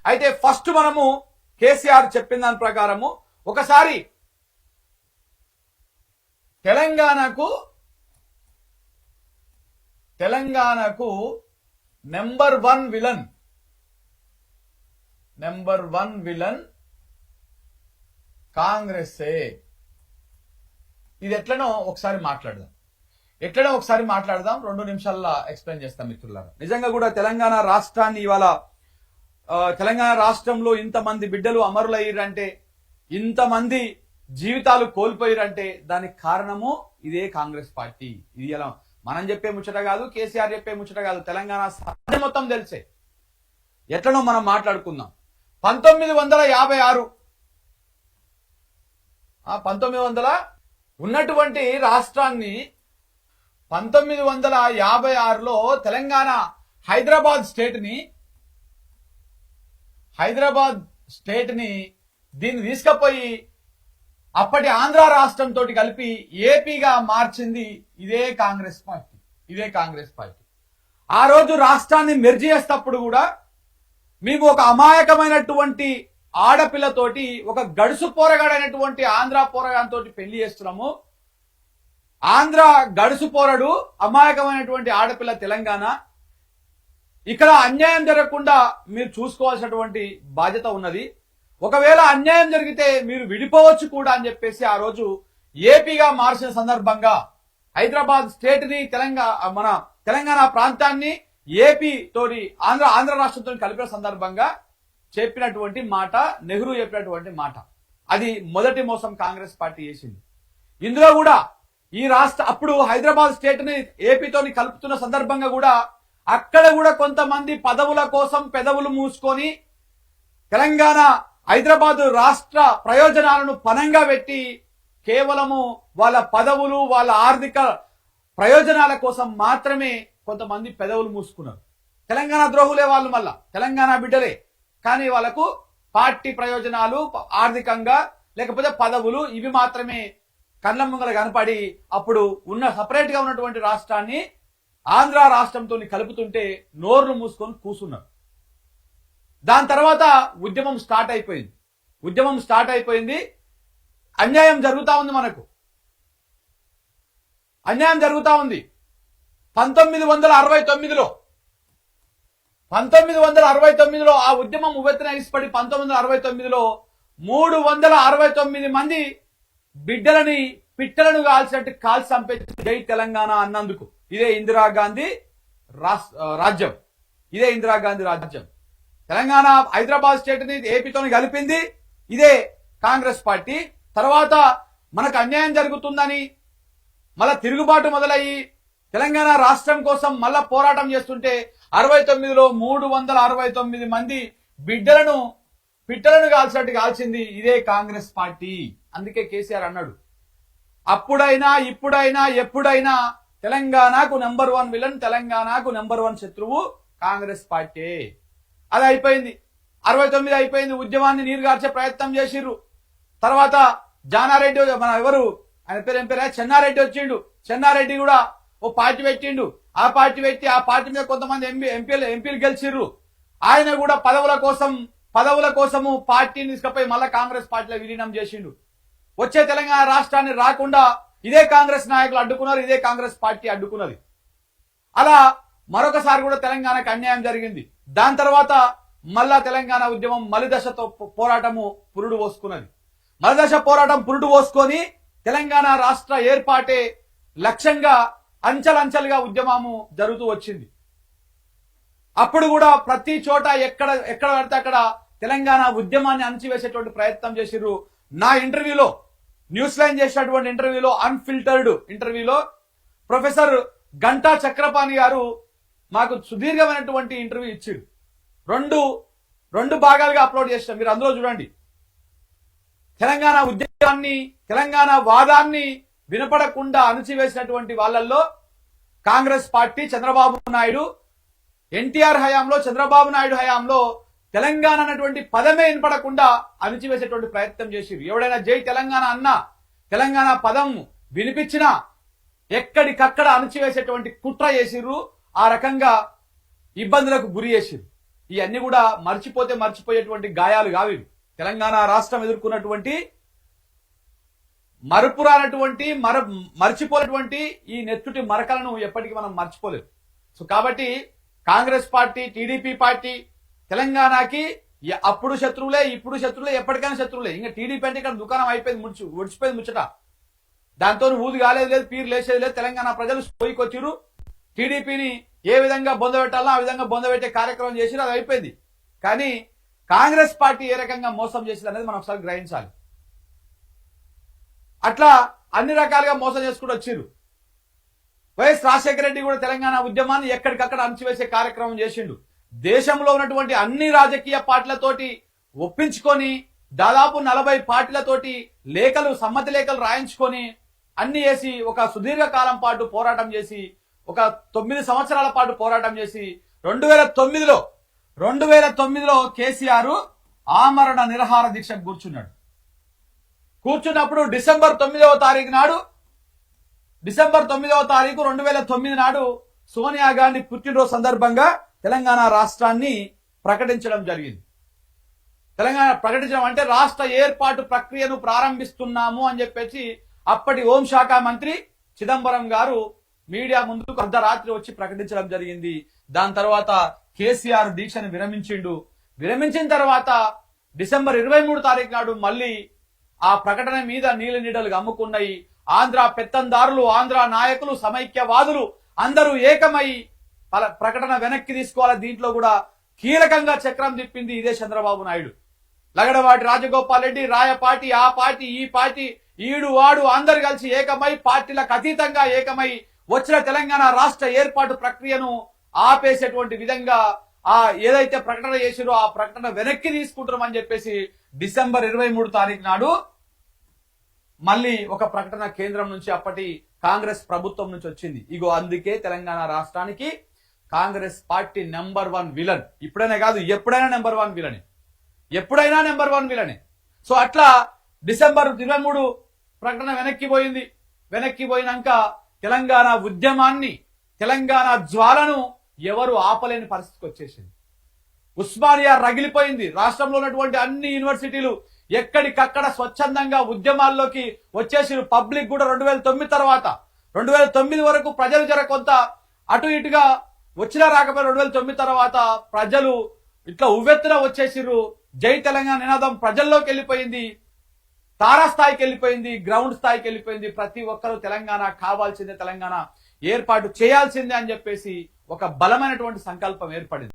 అయితే ఫస్ట్ మనము కేసీఆర్ చెప్పిన దాని ప్రకారము ఒకసారి తెలంగాణకు నెంబర్ వన్ విలన్ కాంగ్రెస్సే. ఇది ఎట్లనో ఒకసారి మాట్లాడదాం. 2 నిమిషాల్లో ఎక్స్ప్లెయిన్ చేస్తాం మిత్రులారా. నిజంగా కూడా తెలంగాణ రాష్ట్రాన్ని ఇవాళ తెలంగాణ రాష్ట్రంలో ఇంతమంది బిడ్డలు అమరులయ్యారంటే, ఇంతమంది జీవితాలు కోల్పోయారంటే దానికి కారణము ఇదే కాంగ్రెస్ పార్టీ. ఇది ఎలా మనం చెప్పే ముచ్చట కాదు, కేసీఆర్ చెప్పే ముచ్చట కాదు, తెలంగాణ సమాజం మొత్తం తెలిసే. ఎట్లనో మనం మాట్లాడుకుందాం. 1956 ఉన్నటువంటి రాష్ట్రాన్ని 1956లో తెలంగాణ హైదరాబాద్ స్టేట్ ని దీన్ని తీసుకుపోయి అప్పటి ఆంధ్ర రాష్ట్రంతో కలిపి ఏపీగా మార్చింది ఇదే కాంగ్రెస్ పార్టీ. ఆ రోజు రాష్ట్రాన్ని మెర్జ్ చేసేటప్పుడు కూడా మేము ఒక అమాయకమైనటువంటి ఆడపిల్లతోటి, ఒక గడుసు పోరగాడైనటువంటి ఆంధ్ర పోరగాంతో పెళ్లి చేస్తున్నాము. ఆంధ్ర గడుసు పోరడు, అమాయకమైనటువంటి ఆడపిల్ల తెలంగాణ. ఇక్కడ అన్యాయం జరగకుండా మీరు చూసుకోవాల్సినటువంటి బాధ్యత ఉన్నది. ఒకవేళ అన్యాయం జరిగితే మీరు విడిపోవచ్చు కూడా అని చెప్పేసి ఆ రోజు ఏపీగా మార్చిన సందర్భంగా హైదరాబాద్ స్టేట్ ని మన తెలంగాణ ప్రాంతాన్ని ఏపీ తోటి ఆంధ్ర రాష్ట్రంతో కలిపిన సందర్భంగా చెప్పినటువంటి మాట, నెహ్రూ చెప్పినటువంటి మాట. అది మొదటి మోసం కాంగ్రెస్ పార్టీ చేసింది. ఇందులో కూడా ఈ అప్పుడు హైదరాబాద్ స్టేట్ ని ఏపీతోని కలుపుతున్న సందర్భంగా కూడా అక్కడ కూడా కొంతమంది పదవుల కోసం పెదవులు మూసుకొని తెలంగాణ హైదరాబాద్ రాష్ట్ర ప్రయోజనాలను పనంగా పెట్టి కేవలము వాళ్ళ పదవులు, వాళ్ళ ఆర్థిక ప్రయోజనాల కోసం మాత్రమే కొంతమంది పెదవులు మూసుకున్నారు. తెలంగాణ ద్రోహులే వాళ్ళు, మళ్ళా తెలంగాణ బిడ్డలే, కానీ వాళ్ళకు పార్టీ ప్రయోజనాలు, ఆర్థికంగా లేకపోతే పదవులు ఇవి మాత్రమే కళ్ళ ముంగల కనపడి అప్పుడు సపరేట్ గా ఉన్నటువంటి రాష్ట్రాన్ని ఆంధ్ర రాష్ట్రంతో కలుపుతుంటే నోర్లు మూసుకొని కూసున్నారు. దాని తర్వాత ఉద్యమం స్టార్ట్ అయిపోయింది. అన్యాయం జరుగుతా ఉంది, మనకు అన్యాయం జరుగుతా ఉంది. 1969లో ఆ ఉద్యమం ఉవ్వెత్తున ఇష్టపడి 1969లో 369 మంది బిడ్డలని పిట్టలను కాల్చినట్టు కాల్చి చంపేసి జై తెలంగాణ అన్నందుకు ఇదే ఇందిరాగాంధీ రాజ్యం. తెలంగాణ హైదరాబాద్ స్టేట్ ని ఏపీతో కలిపింది ఇదే కాంగ్రెస్ పార్టీ. తర్వాత మనకు అన్యాయం జరుగుతుందని మళ్ళా తిరుగుబాటు మొదలయ్యి తెలంగాణ రాష్ట్రం కోసం మళ్ళా పోరాటం చేస్తుంటే 69లో 369 మంది పిట్టలను కాల్చినట్టు కాల్చింది ఇదే కాంగ్రెస్ పార్టీ. అందుకే కేసీఆర్ అన్నాడు, అప్పుడైనా ఇప్పుడైనా ఎప్పుడైనా తెలంగాణకు నెంబర్ వన్ విలన్, తెలంగాణకు నెంబర్ వన్ శత్రువు కాంగ్రెస్ పార్టీ. అది అయిపోయింది. 69 అయిపోయింది. ఉద్యమాన్ని నీరుగార్చే ప్రయత్నం చేసిర్రు. తర్వాత జానారెడ్డి, మన ఎవరు ఆయన పేరు ఏం పేరు, చెన్నారెడ్డి వచ్చిండు. చెన్నారెడ్డి కూడా ఓ పార్టీ పెట్టిండు. ఆ పార్టీ మీద కొంతమంది ఎంపీలు గెలిచిర్రు. ఆయన కూడా పదవుల కోసము పార్టీని తీసుకుపోయి మళ్ళా కాంగ్రెస్ పార్టీలో విలీనం చేసిండు. వచ్చే తెలంగాణ రాష్ట్రాన్ని రాకుండా ఇదే కాంగ్రెస్ నాయకులు అడ్డుకున్నారు, ఇదే కాంగ్రెస్ పార్టీ అడ్డుకున్నది. అలా మరొకసారి కూడా తెలంగాణకు అన్యాయం జరిగింది. దాని తర్వాత మళ్ళా తెలంగాణ ఉద్యమం మలిదశతో పోరాటము పురుడు పోసుకున్నది. మలిదశ పోరాటం పురుడు పోసుకొని తెలంగాణ రాష్ట్ర ఏర్పాటే లక్ష్యంగా అంచెలంచెలుగా ఉద్యమము జరుగుతూ వచ్చింది. అప్పుడు కూడా ప్రతి చోట ఎక్కడ పడితే అక్కడ తెలంగాణ ఉద్యమాన్ని అణచివేసేటువంటి ప్రయత్నం చేసిర్రు. నా ఇంటర్వ్యూలో, న్యూస్ లైన్ చేసినటువంటి ఇంటర్వ్యూలో, అన్ఫిల్టర్డ్ ఇంటర్వ్యూలో ప్రొఫెసర్ గంటా చక్రపాణి గారు మాకు సుదీర్ఘమైనటువంటి ఇంటర్వ్యూ ఇచ్చారు. రెండు భాగాలుగా అప్లోడ్ చేసినాం, మీరు అందులో చూడండి. తెలంగాణ ఉద్యమాన్ని, తెలంగాణ వాదాన్ని వినపడకుండా అణచివేసినటువంటి వాళ్ళల్లో కాంగ్రెస్ పార్టీ, చంద్రబాబు నాయుడు, ఎన్టీఆర్ హయాంలో, చంద్రబాబు నాయుడు హయాంలో తెలంగాణ అన్నటువంటి పదమే వినపడకుండా అణచివేసేటువంటి ప్రయత్నం చేసిరు. ఎవడైనా జై తెలంగాణ అన్నా, తెలంగాణ పదం వినిపించినా ఎక్కడికక్కడ అణచివేసేటువంటి కుట్ర చేసిర్రు. ఆ రకంగా ఇబ్బందులకు గురి చేసిర్రు. ఇవన్నీ కూడా మర్చిపోతే మర్చిపోయేటువంటి గాయాలు కావి. తెలంగాణ రాష్ట్రం ఎదుర్కొన్నటువంటి మరుపురానటువంటి మర్చిపోలేటువంటి ఈ నెత్తుటి మరకలను ఎప్పటికీ మనం మర్చిపోలేదు. సో కాబట్టి కాంగ్రెస్ పార్టీ, టీడీపీ పార్టీ తెలంగాణకి అప్పుడు శత్రువులే, ఇప్పుడు శత్రువులే, ఎప్పటికైనా శత్రువులే. ఇంకా టీడీపీ అంటే ఇక్కడ దుకాణం అయిపోయింది, ఒడిచిపోయింది ముచ్చట. దాంతో ఊది కాలేదు లేదు, పీరు లేచేది లేదు. తెలంగాణ ప్రజలు పోయికొచ్చిరు. టీడీపీని ఏ విధంగా బొందబెట్టాలో ఆ విధంగా బొందబెట్టే కార్యక్రమం చేసిరు, అది అయిపోయింది. కానీ కాంగ్రెస్ పార్టీ ఏ రకంగా మోసం చేసింది అనేది మనం ఒకసారి గ్రహించాలి. అట్లా అన్ని రకాలుగా మోసం చేసుకుంటూ వచ్చిరు. వైఎస్ రాజశేఖర రెడ్డి కూడా తెలంగాణ ఉద్యమాన్ని ఎక్కడికక్కడ అణచివేసే కార్యక్రమం చేసిండు. దేశంలో ఉన్నటువంటి అన్ని రాజకీయ పార్టీలతోటి ఒప్పించుకొని దాదాపు 40 పార్టీలతోటి సమ్మతి లేఖలు రాయించుకొని అన్ని చేసి ఒక సుదీర్ఘ కాలం పాటు పోరాటం చేసి ఒక 9 సంవత్సరాల పాటు పోరాటం చేసి 2009లో కేసీఆర్ ఆమరణ నిరాహార దీక్షకు కూర్చున్నప్పుడు డిసెంబర్ 9వ తారీఖు 2009 నాడు సోనియా గాంధీ పుట్టినరోజు సందర్భంగా తెలంగాణ రాష్ట్రాన్ని ప్రకటించడం జరిగింది. తెలంగాణ ప్రకటించడం అంటే రాష్ట్ర ఏర్పాటు ప్రక్రియను ప్రారంభిస్తున్నాము అని చెప్పేసి అప్పటి హోంశాఖ మంత్రి చిదంబరం గారు మీడియా ముందుకు అర్ధరాత్రి వచ్చి ప్రకటించడం జరిగింది. దాని తర్వాత కేసీఆర్ దీక్షను విరమించిన తర్వాత డిసెంబర్ 23 తారీఖు నాడు మళ్ళీ ఆ ప్రకటన మీద నీళ్ళ నీడలు అమ్ముకున్నాయి. ఆంధ్ర పెత్తందారులు, ఆంధ్ర నాయకులు, సమైక్యవాదులు అందరూ ఏకమై ప్రకటన వెనక్కి తీసుకోవాలి. దీంట్లో కూడా కీలకంగా చక్రం తిప్పింది ఇదే చంద్రబాబు నాయుడు. లగడవాటి రాజగోపాల్ రెడ్డి, రాయపాటి, ఆ పార్టీ, ఈ పార్టీ, ఈడు వాడు అందరు కలిసి ఏకమై పార్టీలకు అతీతంగా ఏకమై వచ్చిన తెలంగాణ రాష్ట్ర ఏర్పాటు ప్రక్రియను ఆపేసేటువంటి విధంగా ఏదైతే ప్రకటన చేసిరో ఆ ప్రకటన వెనక్కి తీసుకుంటామని చెప్పేసి డిసెంబర్ 23 తారీఖు నాడు మళ్ళీ ఒక ప్రకటన కేంద్రం నుంచి అప్పటి కాంగ్రెస్ ప్రభుత్వం నుంచి వచ్చింది. ఇగో అందుకే తెలంగాణ రాష్ట్రానికి కాంగ్రెస్ పార్టీ నెంబర్ 1 విలన్. ఇప్పుడైనా కాదు, ఎప్పుడైనా నెంబర్ 1 విలనే, ఎప్పుడైనా నెంబర్ 1 విలనే. సో అట్లా డిసెంబర్ 23 ప్రకటన వెనక్కి పోయినాక తెలంగాణ ఉద్యమాన్ని, తెలంగాణ జ్వాలను ఎవరు ఆపలేని పరిస్థితికి వచ్చేసింది. ఉస్మానియా రగిలిపోయింది. రాష్ట్రంలో ఉన్నటువంటి అన్ని యూనివర్సిటీలు ఎక్కడికక్కడ స్వచ్ఛందంగా ఉద్యమాల్లోకి వచ్చేసి పబ్లిక్ కూడా 2009 వరకు ప్రజలు కొంత అటు ఇటుగా వచ్చినా రాకపోయినా 2009 తర్వాత ప్రజలు ఇట్లా ఉవ్వెత్తున వచ్చేసిర్రు. జై తెలంగాణ నినాదం ప్రజల్లోకి వెళ్ళిపోయింది, తారాస్థాయికి వెళ్ళిపోయింది, గ్రౌండ్ స్థాయికి వెళ్ళిపోయింది. ప్రతి ఒక్కరూ తెలంగాణ కావాల్సిందే, తెలంగాణ ఏర్పాటు చేయాల్సిందే అని చెప్పేసి ఒక బలమైనటువంటి సంకల్పం ఏర్పడింది.